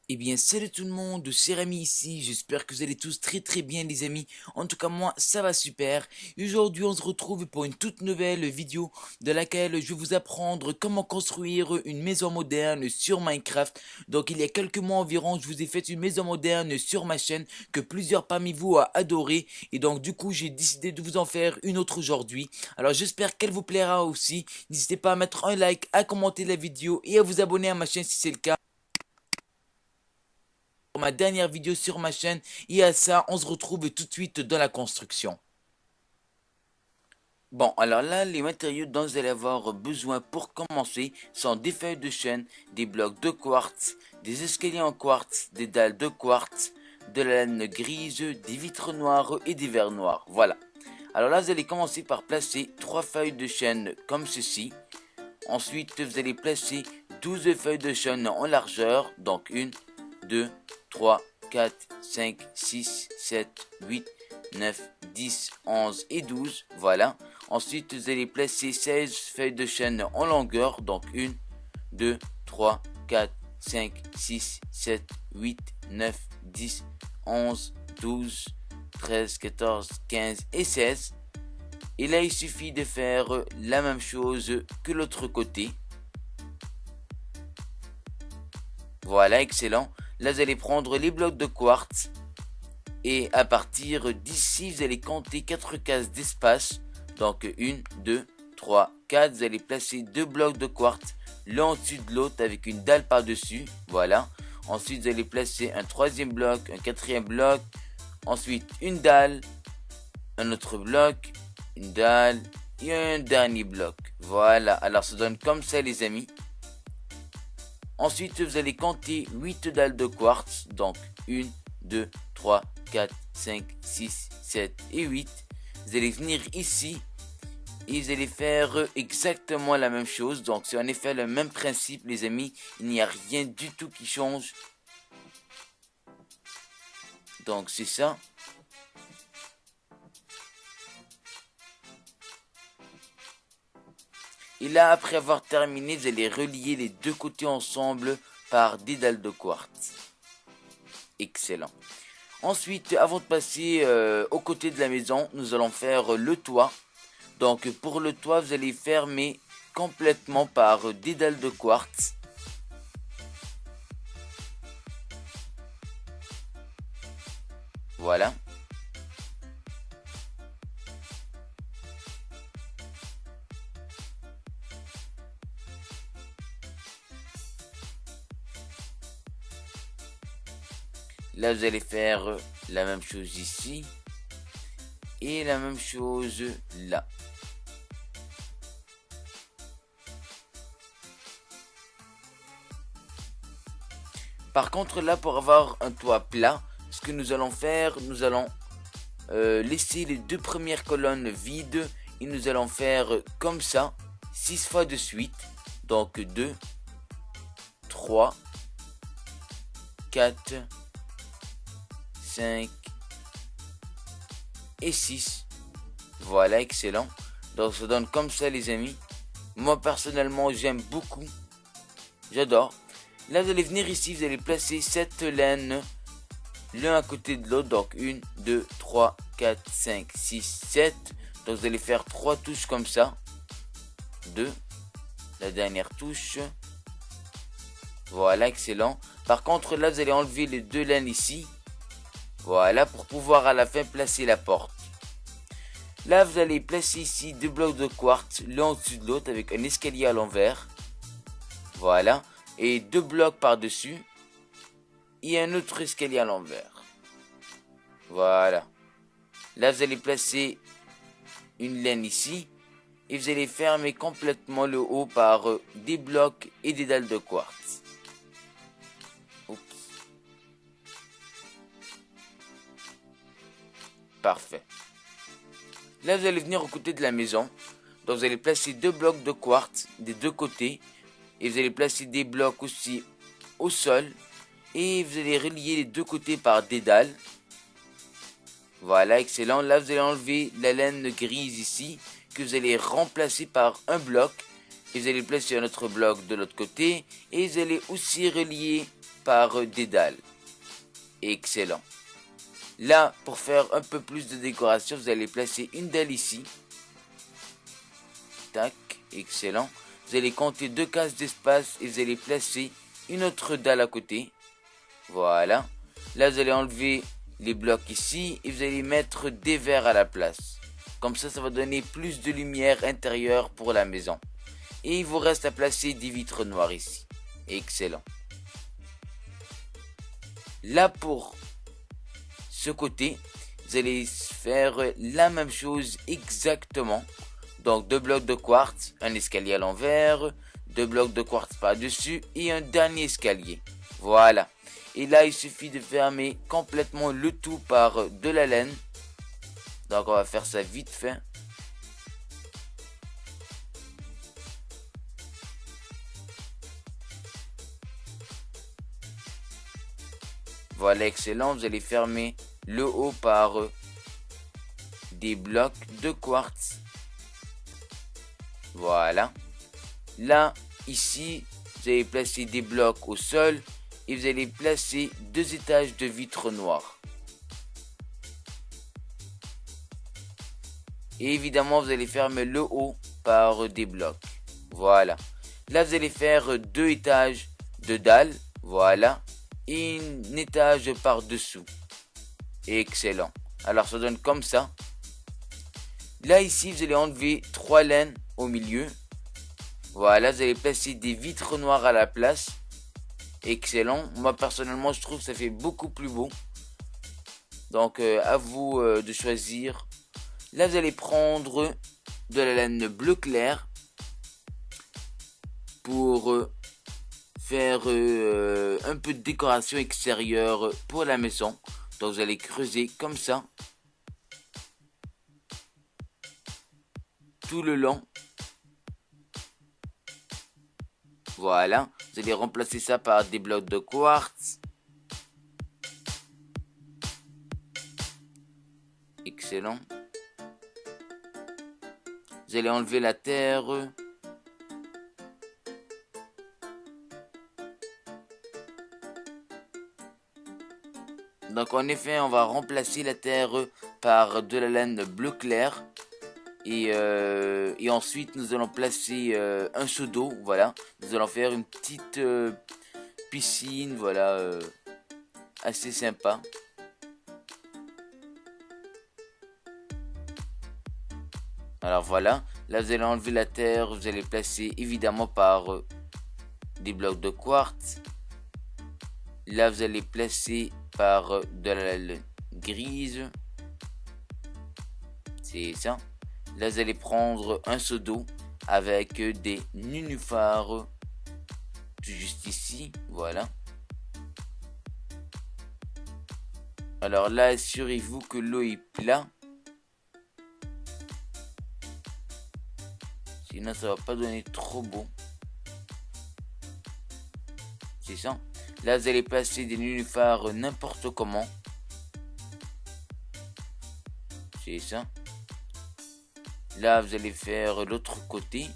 Eh bien salut tout le monde, c'est Rémi ici, j'espère que vous allez tous très bien les amis, en tout cas moi ça va super, et aujourd'hui on se retrouve pour une toute nouvelle vidéo de laquelle je vais vous apprendre comment construire une maison moderne sur Minecraft. Donc il y a quelques mois environ je vous ai fait une maison moderne sur ma chaîne que plusieurs parmi vous a adoré, et donc du coup j'ai décidé de vous en faire une autre aujourd'hui. Alors j'espère qu'elle vous plaira aussi, n'hésitez pas à mettre un like, à commenter la vidéo et à vous abonner à ma chaîne si c'est le cas. Pour ma dernière vidéo sur ma chaîne, et à ça on se retrouve tout de suite dans la construction. Bon, alors là, les matériaux dont vous allez avoir besoin pour commencer sont des feuilles de chêne, des blocs de quartz, des escaliers en quartz, des dalles de quartz, de la laine grise, des vitres noires et des verres noirs. Voilà. Alors là, vous allez commencer par placer 3 feuilles de chêne comme ceci. Ensuite, vous allez placer 12 feuilles de chêne en largeur, donc 1, 2, 3, 4, 5, 6, 7, 8, 9, 10, 11 et 12. Voilà. Ensuite, vous allez placer 16 feuilles de chêne en longueur. Donc 1, 2, 3, 4, 5, 6, 7, 8, 9, 10, 11, 12, 13, 14, 15 et 16. Et là, il suffit de faire la même chose que l'autre côté. Voilà, excellent. Là, vous allez prendre les blocs de quartz. Et à partir d'ici, vous allez compter 4 cases d'espace. Donc 1, 2, 3, 4. Vous allez placer 2 blocs de quartz l'un au-dessus de l'autre avec une dalle par-dessus. Voilà. Ensuite, vous allez placer un troisième bloc, un quatrième bloc. Ensuite, une dalle, un autre bloc, une dalle et un dernier bloc. Voilà. Alors, ça donne comme ça, les amis. Ensuite, vous allez compter 8 dalles de quartz. Donc 1, 2, 3, 4, 5, 6, 7 et 8. Vous allez venir ici et vous allez faire exactement la même chose. Donc c'est en effet le même principe les amis. Il n'y a rien du tout qui change. Donc c'est ça. Et là, après avoir terminé, vous allez relier les deux côtés ensemble par des dalles de quartz. Excellent. Ensuite, avant de passer aux côtés de la maison, nous allons faire le toit. Donc pour le toit, vous allez fermer complètement par des dalles de quartz. Voilà. Là, vous allez faire la même chose ici. Et la même chose là. Par contre, là, pour avoir un toit plat, ce que nous allons faire, nous allons laisser les deux premières colonnes vides. Et nous allons faire comme ça, 6 fois de suite. Donc 2, 3, 4, 5 et 6. Voilà, excellent. Donc ça donne comme ça les amis. Moi personnellement j'aime beaucoup. J'adore. Là vous allez venir ici, vous allez placer 7 laines l'un à côté de l'autre. Donc 1, 2, 3, 4, 5, 6, 7. Donc vous allez faire 3 touches comme ça. 2. La dernière touche. Voilà, excellent. Par contre là vous allez enlever les 2 laines ici. Voilà, pour pouvoir à la fin placer la porte. Là, vous allez placer ici 2 blocs de quartz l'un au-dessus de l'autre avec un escalier à l'envers. Voilà. Et 2 blocs par-dessus. Et un autre escalier à l'envers. Voilà. Là, vous allez placer une laine ici. Et vous allez fermer complètement le haut par des blocs et des dalles de quartz. Oups. Parfait. Là, vous allez venir aux côtés de la maison. Donc, vous allez placer 2 blocs de quartz des deux côtés. Et vous allez placer des blocs aussi au sol. Et vous allez relier les deux côtés par des dalles. Voilà, excellent. Là, vous allez enlever la laine grise ici. que vous allez remplacer par un bloc. Et vous allez placer un autre bloc de l'autre côté. Et vous allez aussi relier par des dalles. Excellent. Là, pour faire un peu plus de décoration, vous allez placer une dalle ici. Tac, excellent. Vous allez compter 2 cases d'espace et vous allez placer une autre dalle à côté. Voilà. Là, vous allez enlever les blocs ici et vous allez mettre des verres à la place. Comme ça va donner plus de lumière intérieure pour la maison. Et il vous reste à placer des vitres noires ici. Excellent. Là, pour ce côté, vous allez faire la même chose exactement. Donc 2 blocs de quartz, un escalier à l'envers, 2 blocs de quartz par-dessus et un dernier escalier. Voilà. Et là, il suffit de fermer complètement le tout par de la laine. Donc on va faire ça vite fait. Voilà, excellent. Vous allez fermer le haut par des blocs de quartz. Voilà. Là, ici, vous allez placer des blocs au sol et vous allez placer 2 étages de vitres noires. Et évidemment, vous allez fermer le haut par des blocs. Voilà. Là, vous allez faire 2 étages de dalles. Voilà. Et un étage par-dessous. Excellent. Alors, ça donne comme ça. Là, ici, vous allez enlever 3 laines au milieu. Voilà, vous allez placer des vitres noires à la place. Excellent. Moi, personnellement, je trouve que ça fait beaucoup plus beau. Donc, à vous de choisir. Là, vous allez prendre de la laine bleu clair pour faire un peu de décoration extérieure pour la maison. Donc, vous allez creuser comme ça tout le long. Voilà, vous allez remplacer ça par des blocs de quartz. Excellent. Vous allez enlever la terre. Donc en effet, on va remplacer la terre par de la laine bleu clair. Et ensuite, nous allons placer un seau d'eau. Voilà, nous allons faire une petite piscine. Voilà, assez sympa. Alors voilà, là vous allez enlever la terre, vous allez placer évidemment par des blocs de quartz. Là vous allez placer par de la laine grise. C'est ça. Là vous allez prendre un seau d'eau avec des nénuphars juste ici. Voilà. Alors là, assurez-vous que l'eau est plat. Sinon ça va pas donner trop beau. C'est ça. Là vous allez placer des nénuphars n'importe comment. C'est ça. Là vous allez faire l'autre côté.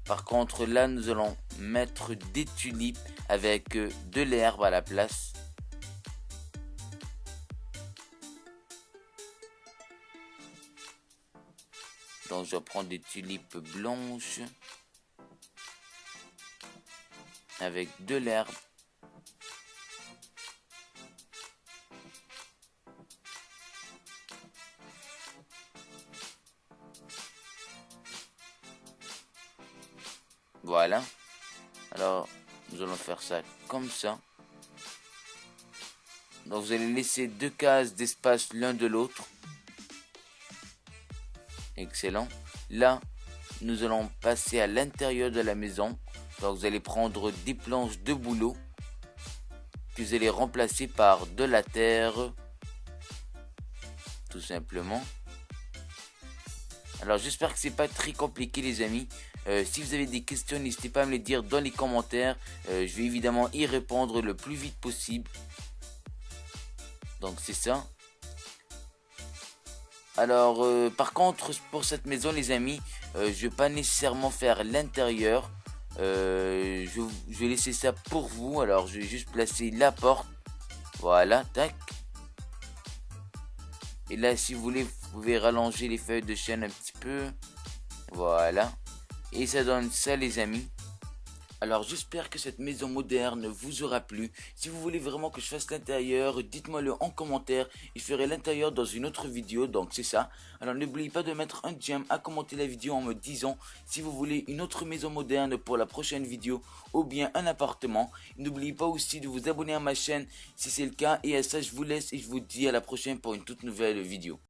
Par contre là nous allons mettre des tulipes avec de l'herbe à la place. Donc je prends des tulipes blanches avec de l'herbe. Voilà. Alors nous allons faire ça comme ça. Donc vous allez laisser 2 cases d'espace l'un de l'autre. Excellent. Là, nous allons passer à l'intérieur de la maison. Donc vous allez prendre des planches de bouleau que vous allez remplacer par de la terre. Tout simplement. Alors j'espère que c'est pas très compliqué les amis. Si vous avez des questions, n'hésitez pas à me les dire dans les commentaires. Je vais évidemment y répondre le plus vite possible. Donc c'est ça. Alors, par contre, pour cette maison, les amis, je vais pas nécessairement faire l'intérieur. Je vais laisser ça pour vous. Alors, je vais juste placer la porte. Voilà, tac. Et là, si vous voulez, vous pouvez rallonger les feuilles de chêne un petit peu. Voilà. Et ça donne ça, les amis. Alors j'espère que cette maison moderne vous aura plu. Si vous voulez vraiment que je fasse l'intérieur, dites-moi le en commentaire. Je ferai l'intérieur dans une autre vidéo, donc c'est ça. Alors n'oubliez pas de mettre un j'aime, à commenter la vidéo en me disant si vous voulez une autre maison moderne pour la prochaine vidéo ou bien un appartement. N'oubliez pas aussi de vous abonner à ma chaîne si c'est le cas. Et à ça je vous laisse et je vous dis à la prochaine pour une toute nouvelle vidéo.